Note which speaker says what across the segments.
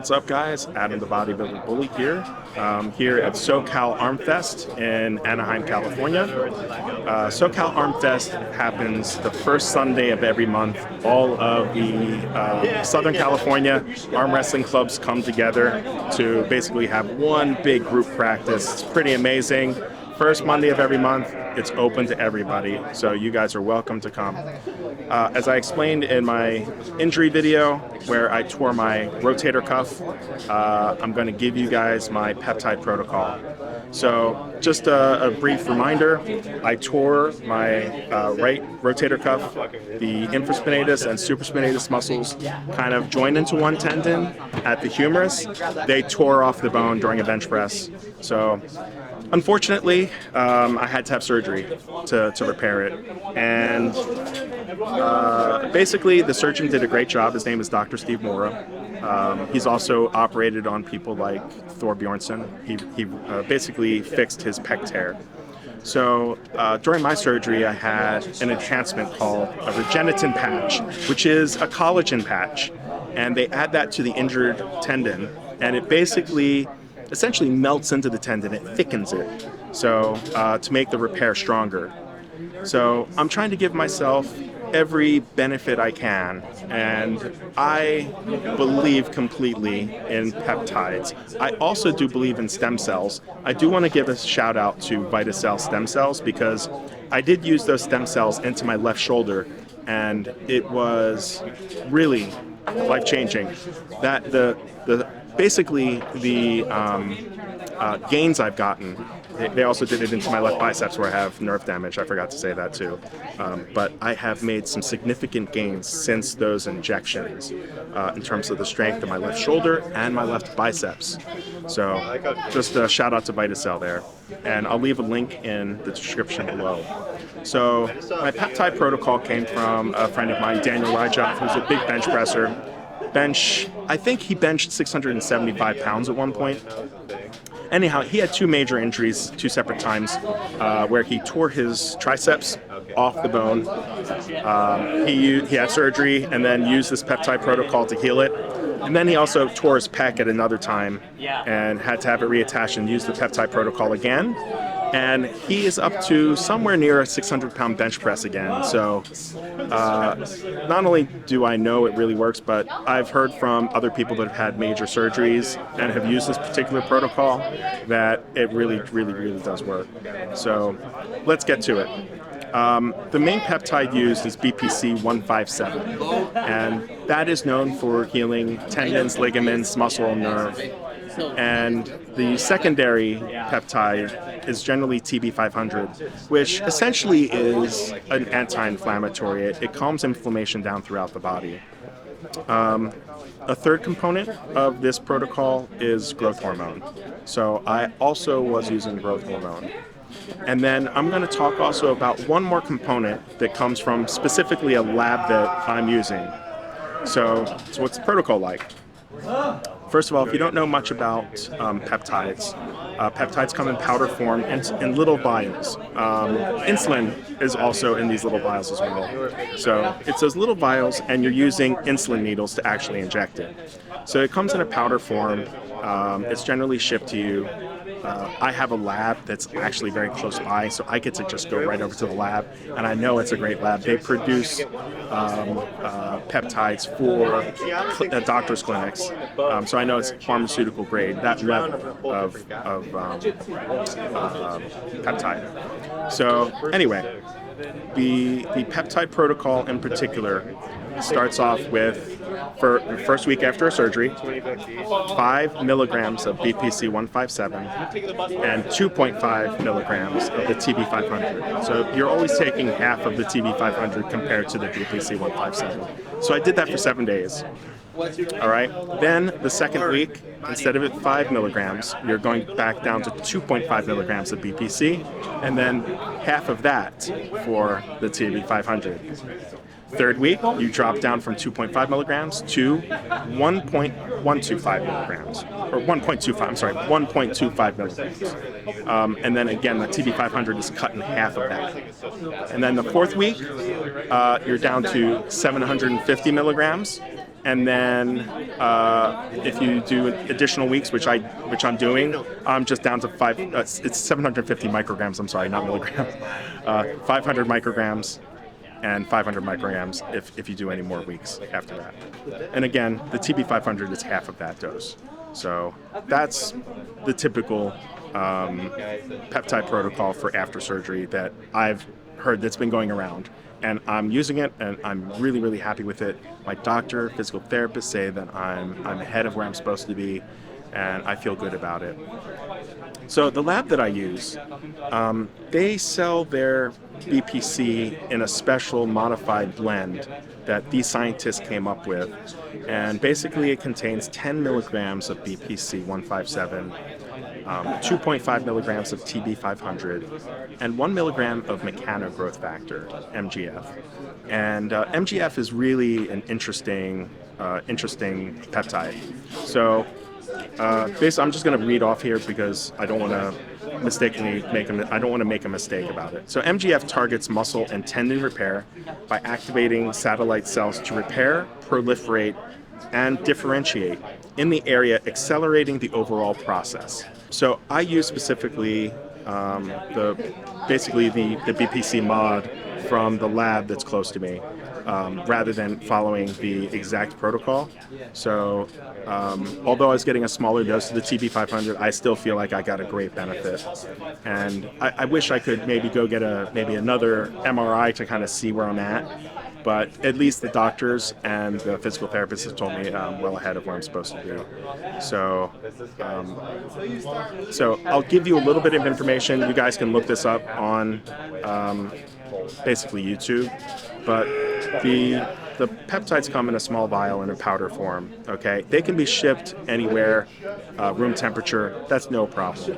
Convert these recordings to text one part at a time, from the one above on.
Speaker 1: What's up, guys? Adam the Bodybuilder Bully here, here at SoCal Arm Fest in Anaheim, California. SoCal Arm Fest happens the first Sunday of every month. All of the Southern California arm wrestling clubs come together to basically have one big group practice. It's pretty amazing. First Monday of every month, it's open to everybody, so you guys are welcome to come. As I explained in my injury video where I tore my rotator cuff, I'm going to give you guys my peptide protocol. So just a brief reminder, I tore my right rotator cuff. The infraspinatus and supraspinatus muscles kind of joined into one tendon at the humerus. They tore off the bone during a bench press. So unfortunately, I had to have surgery to repair it. And basically, the surgeon did a great job. His name is Dr. Steve Mora. He's also operated on people like Thor Bjornsson. He basically fixed his pec tear. So during my surgery, I had an enhancement called a Regeneratin patch, which is a collagen patch. And they add that to the injured tendon, and it basically essentially melts into the tendon. It thickens it, so to make the repair stronger. So I'm trying to give myself every benefit I can, and I believe completely in peptides. I also do believe in stem cells. I do want to give a shout out to VitaCell stem cells, because I did use those stem cells into my left shoulder, and it was really life-changing. That basically the gains I've gotten, they also did it into my left biceps where I have nerve damage. I forgot to say that too. But I have made some significant gains since those injections in terms of the strength of my left shoulder and my left biceps. So just a shout out to VitaCell there. And I'll leave a link in the description below. So my peptide protocol came from a friend of mine, Daniel Ryjoff, who's a big bench presser. I think he benched 675 pounds at one point. Anyhow, he had two major injuries, two separate times, where he tore his triceps off the bone. He had surgery and then used this peptide protocol to heal it. And then he also tore his pec at another time and had to have it reattached and use the peptide protocol again. And he is up to somewhere near a 600-pound bench press again. So not only do I know it really works, but I've heard from other people that have had major surgeries and have used this particular protocol that it really does work. So let's get to it. The main peptide used is BPC 157, and that is known for healing tendons, ligaments, muscle, nerve. And the secondary peptide is generally TB500, which essentially is an anti-inflammatory. It calms inflammation down throughout the body. A third component of this protocol is growth hormone. So I also was using growth hormone. And then I'm going to talk also about one more component that comes from specifically a lab that I'm using. So what's the protocol like? First of all, if you don't know much about peptides, peptides come in powder form and in little vials. Insulin is also in these little vials as well. So it's those little vials, and you're using insulin needles to actually inject it. So it comes in a powder form. It's generally shipped to you. I have a lab that's actually very close by, so I get to just go right over to the lab, and I know it's a great lab. They produce peptides for doctors' clinics, so I know it's pharmaceutical grade, that level of peptide. So anyway, the peptide protocol in particular starts off with, for the first week after a surgery, 5 milligrams of BPC 157 and 2.5 milligrams of the TB500. So you're always taking half of the TB500 compared to the BPC 157. So I did that for 7 days. All right. Then the second week, instead of 5 milligrams, you're going back down to 2.5 milligrams of BPC, and then half of that for the TB500. Third week, you drop down from 2.5 milligrams to 1.125 milligrams, or 1.25 milligrams. And then again, the TB500 is cut in half of that. And then the fourth week, you're down to 750 milligrams. And then if you do additional weeks, which I'm doing, I'm just down to it's 750 micrograms. I'm sorry, not milligrams. 500 micrograms and 500 micrograms if you do any more weeks after that. And again, the TB500 is half of that dose. So that's the typical peptide protocol for after surgery that I've heard that's been going around. And I'm using it, and I'm really, really happy with it. My doctor, physical therapist say that I'm ahead of where I'm supposed to be, and I feel good about it. So the lab that I use, they sell their BPC in a special modified blend that these scientists came up with. And basically it contains 10 milligrams of BPC 157, 2.5 milligrams of TB500, and 1 milligram of mechanogrowth factor, MGF. And MGF is really an interesting peptide. So basically, I'm just going to read off here because I don't want to make a mistake about it. So MGF targets muscle and tendon repair by activating satellite cells to repair, proliferate, and differentiate in the area, accelerating the overall process. So I use specifically the BPC mod from the lab that's close to me, rather than following the exact protocol. So although I was getting a smaller dose of the TB500, I still feel like I got a great benefit. And I wish I could maybe go get another MRI to kind of see where I'm at. But at least the doctors and the physical therapists have told me I'm well ahead of where I'm supposed to be. So, so I'll give you a little bit of information. You guys can look this up on basically YouTube. But the peptides come in a small vial in a powder form. Okay, they can be shipped anywhere, room temperature. That's no problem.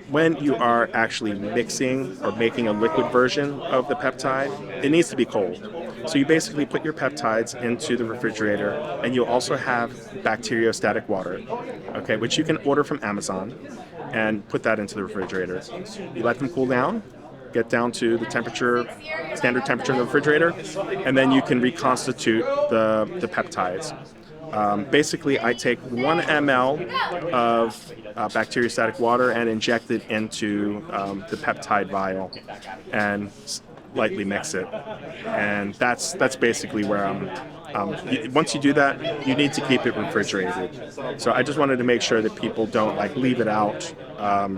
Speaker 1: When you are actually mixing or making a liquid version of the peptide, it needs to be cold. So you basically put your peptides into the refrigerator, and you'll also have bacteriostatic water, okay, which you can order from Amazon, and put that into the refrigerator. You let them cool down, get down to the standard temperature in the refrigerator, and then you can reconstitute the peptides. Basically, I take 1 ml of bacteriostatic water and inject it into the peptide vial and lightly mix it. And that's basically where once you do that, you need to keep it refrigerated. So I just wanted to make sure that people don't leave it out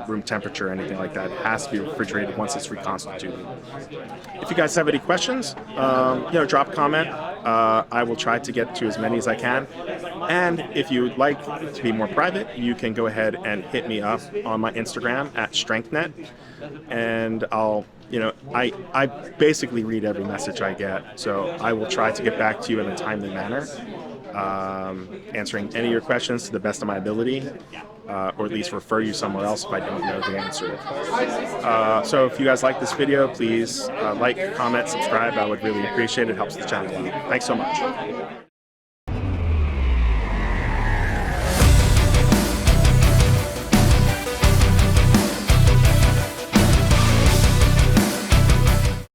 Speaker 1: room temperature or anything like that. It has to be refrigerated once it's reconstituted. If you guys have any questions, drop a comment. I will try to get to as many as I can. And if you would like to be more private, you can go ahead and hit me up on my Instagram at StrengthNet, and I basically read every message I get, so I will try to get back to you in a timely manner, answering any of your questions to the best of my ability, or at least refer you somewhere else if I don't know the answer. So if you guys like this video, please like, comment, subscribe. I would really appreciate it. It helps the channel out. Thanks so much.